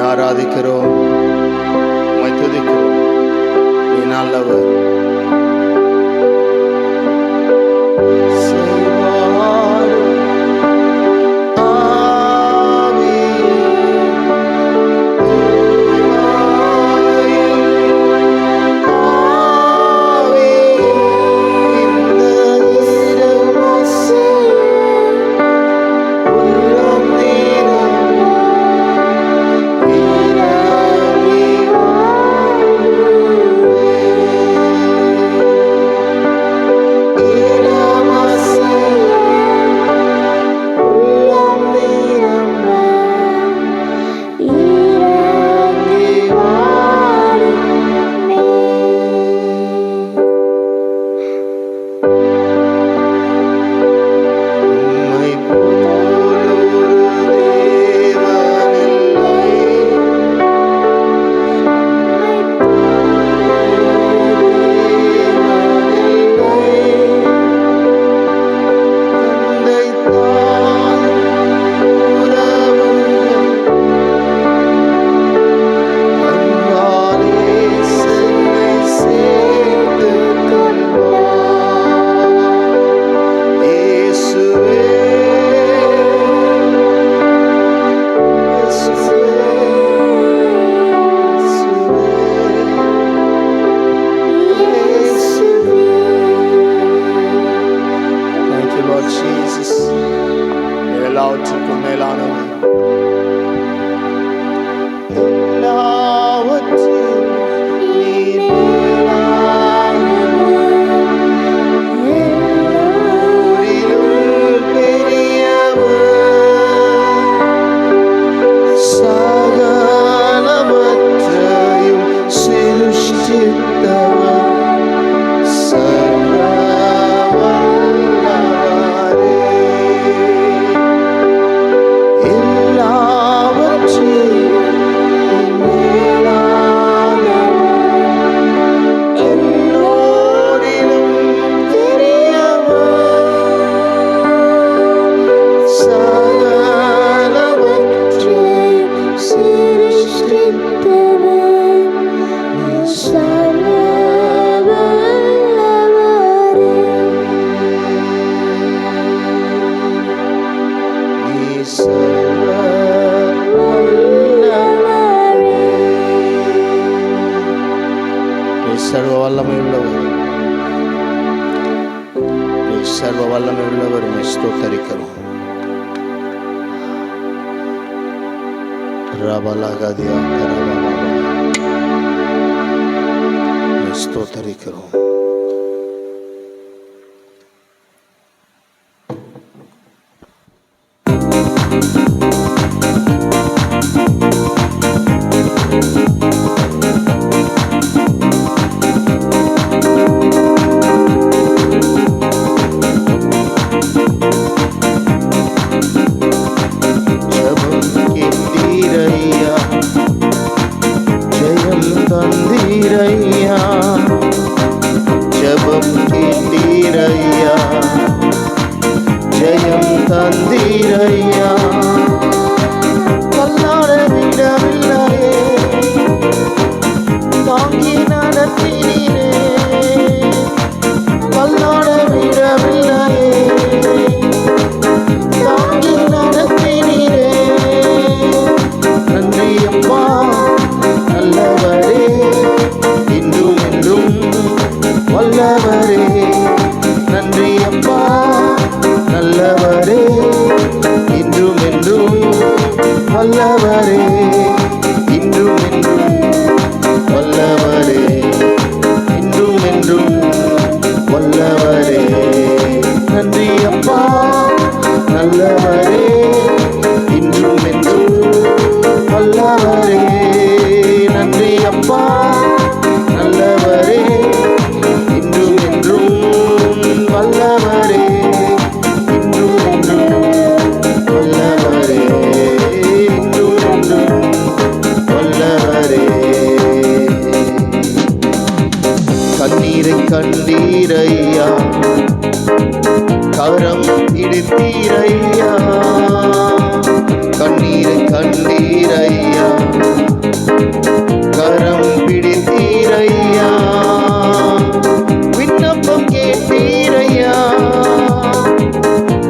ஆராதிக்கிறோம், உம்மை துதிக்கிறோம். நீ நல்லவர். எல்லாவற்றுக்கும் மேலானவர். சர்வ வல்லமை உள்ளவர், நீ சர்வ வல்லமை உள்ளவர். ஸ்தோத்தரிக்கிறோம். ரபலகதியா தரபலபா ஸ்தோத்தரிக்கிறோம். தந்தீரையா, ஜெபம் கேட்டீரையா, ஜெயம் தந்தீரையா. கல்லாட விடவில்லையே, தாங்கி நடத்தினீரே. கல்லாட விடவில்லையே, தாங்கி நடத்தினீரே. நன்றி அப்பா நல்லவரே, இன்றும் என்றும் வல்லவரே. நன்றி அப்பா நல்லவரே, இன்றும் என்றும் வல்லவரே. இன்றும் என்றும் வல்லவரே, இன்றும் என்றும் வல்லவரே. நன்றி அப்பா நல்லவரே, இன்றும் என்றும் வல்லவரே. நன்றி அப்பா நல்லவரே, இன்றும் என்றும் வல்லவரே. இன்றும் என்றும் வல்லவரே, இன்றும் என்றும் வல்லவரே. கண்ணீரை கண்டீரையா, கரம் பிடித்தீரையா. கண்ணீரை கண்டீரையா, கரம் பிடித்தீரையா. விண்ணப்பம் கேட்டீரையா,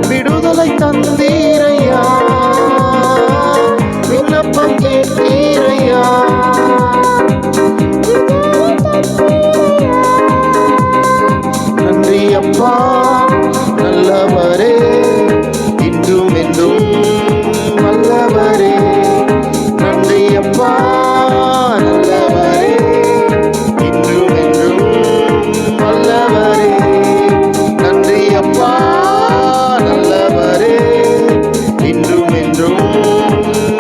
விடுதலை தந்தீரையா. விண்ணப்பம் கேட்டீரையா, நன்றி அப்பா நல்லவரே, இன்றும் என்றும் வல்லவரே. நன்றி அப்பா நல்லவரே, இன்றும் என்றும் வல்லவரே. நன்றி அப்பா நல்லவரே, இன்றும் என்றும்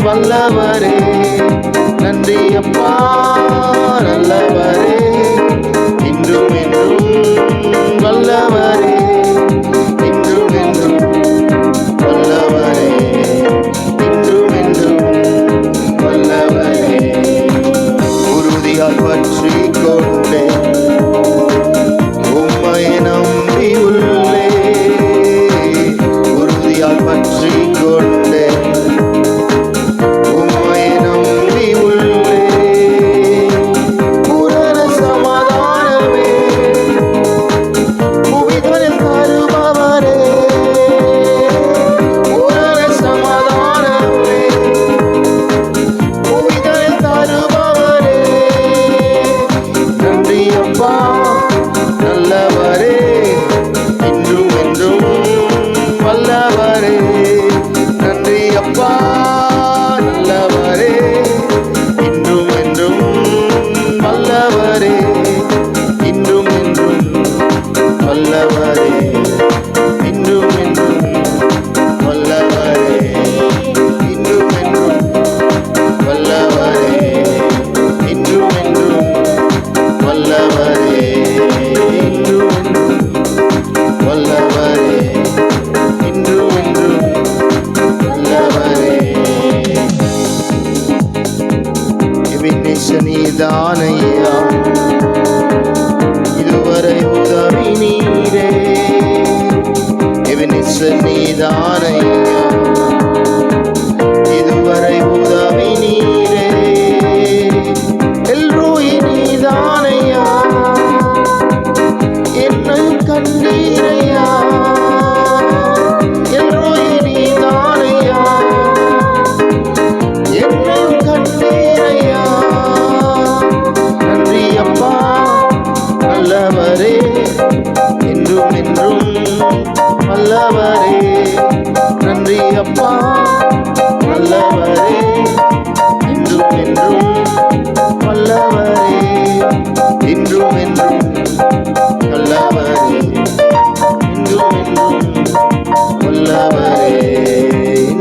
வல்லவரே. நன்றி அப்பா நல்லவரே, இன்றும் என்றும் வல்லவரே. இன்றும் என்றும் வல்லவரே, இன்றும் என்றும் வல்லவரே. உறுதியாய் பற்றி கொண்டே உம்மை நம்பி உள்ளே. உறுதியாய் பற்றி கொண்டே உம்மை நம்பி உள்ளே. பூரண சமாதானமே அப்பா நல்லவரே, இன்றும் என்றும் வல்லவரே, இன்றும் என்றும் நல்லவரே, இன்றும் என்றும் வல்லவரே.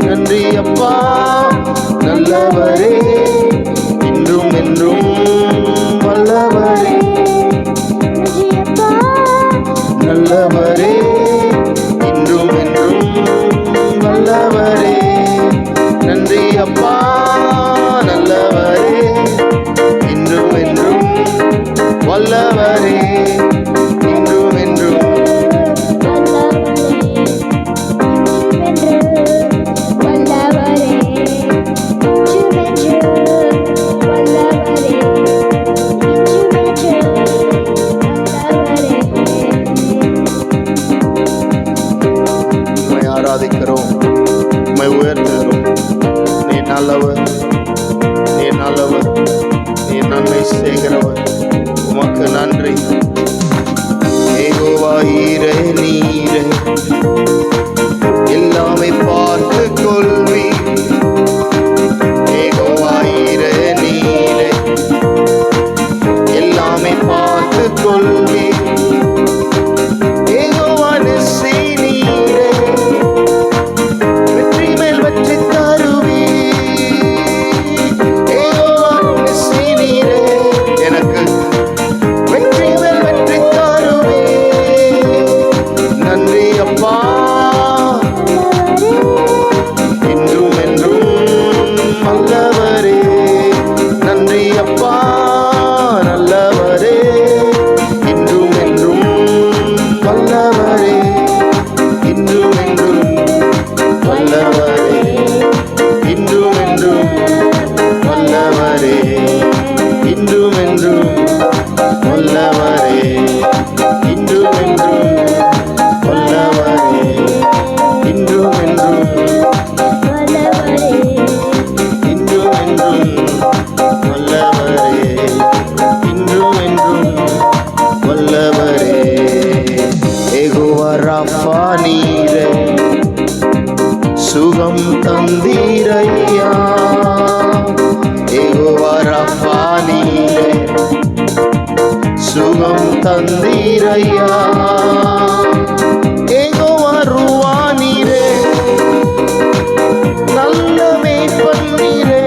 நன்றி அப்பா நல்லவரே, இன்றும் என்றும் வல்லவரே, நல்லவரே, இன்றும் என்றும் வல்லவரே. நன்றி அப்பா நல்லவரே, இன்றும் என்றும் வல்லவரே, இன்றும் என்றும் ஆராதிக்கிறோம், உம்மை உயர்த்துகிறோம். நீ நல்லவர், நீ நல்லவர், நீ நன்மை செய்கிறவர். உமக்கு நன்றி. யெகோவா ஈரே நீரே, எல்லாமே பார்த்து கொள்வி. யெகோவா ஈரே நீரே, எல்லாமே பார்த்து கொள்வி. சுகம் தந்தீரையா, யெகோவா ரஃபா நீரே, சுகம் தந்தீரையா. யெகோவா ருவா நீரே, நல்ல மேய்ப்பன் நீரே.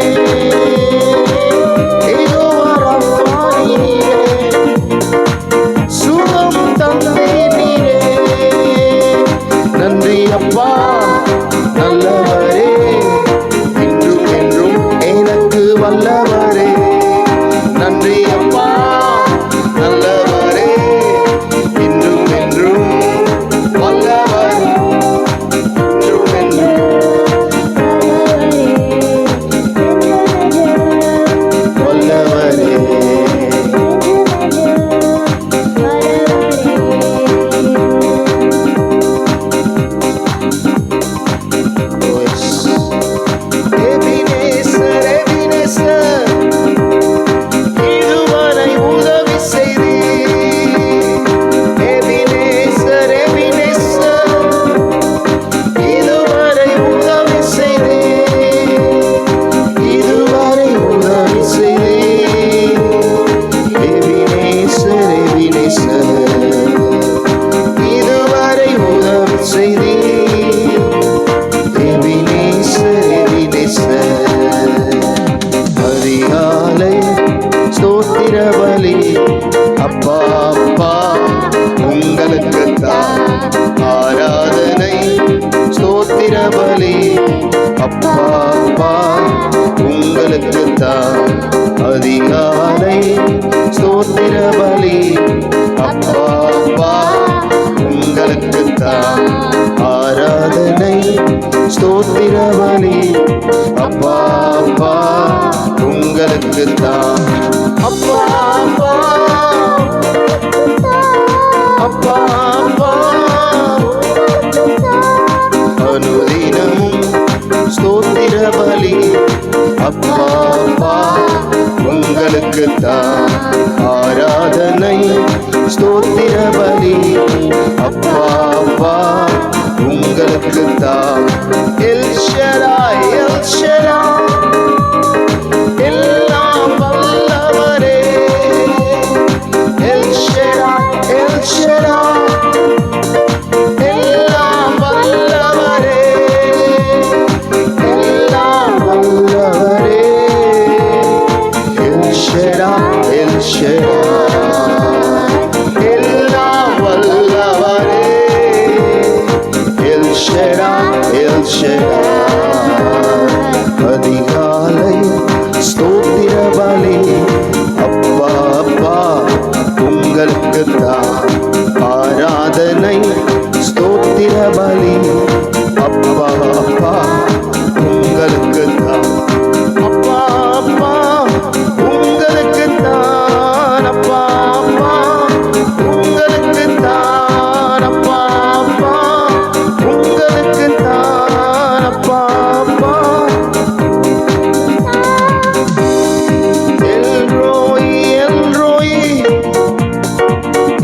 யெகோவா ரஃபா நீரே, சுகம் தந்தீர் நீரே. நன்றி அப்பா நல்லவரே, இன்றும் என்றும் எனக்கு வல்லவரே. நன்றி அப்பா நல்லவரே, இன்றும் என்றும் வல்லவரே, இன்றும் என்றும் வல்லவரே. அப்பா அப்பா உங்களுக்குத்தான் ஆராதனை ஸ்தோத்திர பலி. அப்பா அப்பா உங்களுக்குத்தான் அதிகாலை ஸ்தோத்திர பலி. அப்பா அப்பா உங்களுக்குத்தான் ஆராதனை ஸ்தோத்திர பலி. அப்பா அப்பா உங்களுக்குத்தான். அப்பா அப்பா அப்பா அப்பா அனுதினமும் ஸ்தோத்திர பலி. அப்பா அப்பா உங்களுக்குத்தான் ஆராதனை ஸ்தோத்திர பலி. அப்பா அப்பா உங்களுக்கு தான். எல் ஷடாய், எல் ஷடாய், எல்லாம் வல்லவரே. எல் ஷடாய், எல் ஷடாய், எல்லாம் வல்லவரே, எல்லாம் வல்லவரே. எல் ஷடாய், எல் ஷடாய், எல்லாம் வல்லவரே. L Shaddai, L Shaddai. அதிகாலை ஸ்தோத்திர பலி அப்பா அப்பா உங்களுக்கு தான். ஆராதனை ஸ்தோத்திர பலி அப்பா அப்பா உங்களுக்கு தான். அப்பா அப்பா உங்களுக்கு தான். அப்பா அப்பா உங்களுக்கு தான். அப்பா அப்பா உங்களுக்கு தான். அப்பா அப்பா. எல்ரோயி, எல்ரோயி,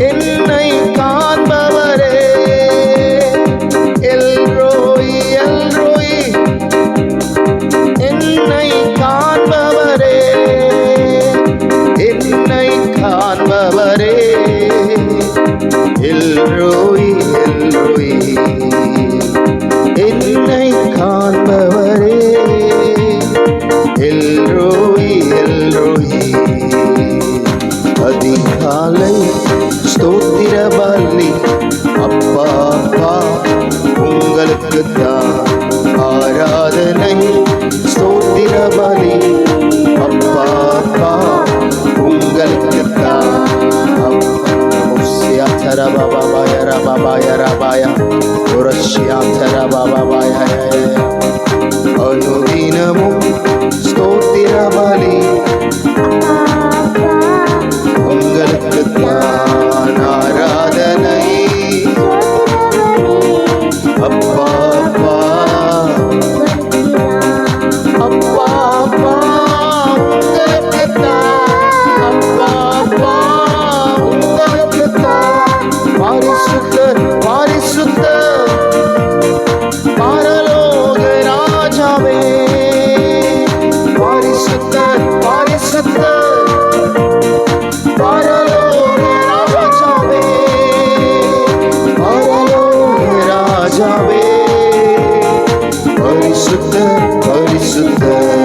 என்னை காண்பவரே. எல்ரோயி, எல்ரோயி, என்னை காண்பவரே, என்னை காண்பவரே. எல்ரோயி, எல்ரோயி, என்னை காண்பவரே. எல்ரோயி, எல்ரோயி. அதிகாலை ஸ்தோத்திர பலி அப்பா அப்பா உங்களுக்கு தான். ஆராதனை ஸ்தோத்திர பலி அப்பா அப்பா உங்களுக்கு தான். அனுதினமும் ஸ்தோத்திர பலி உங்களுக்கு தான். ஆராதனை அப்பா அப்பா அப்பா அப்பா உங்களுக்கு தான். அப்பா அப்பா உங்களுக்கு தான். பரிசுத்தர், பரிசுத்தர், பரலோக ராஜாவே. பரிசுத்தர், பரிசுத்தர், பரலோக ராஜாவே. பரலோக ராஜாவே. பரிசுத்தர், பரிசுத்தர்.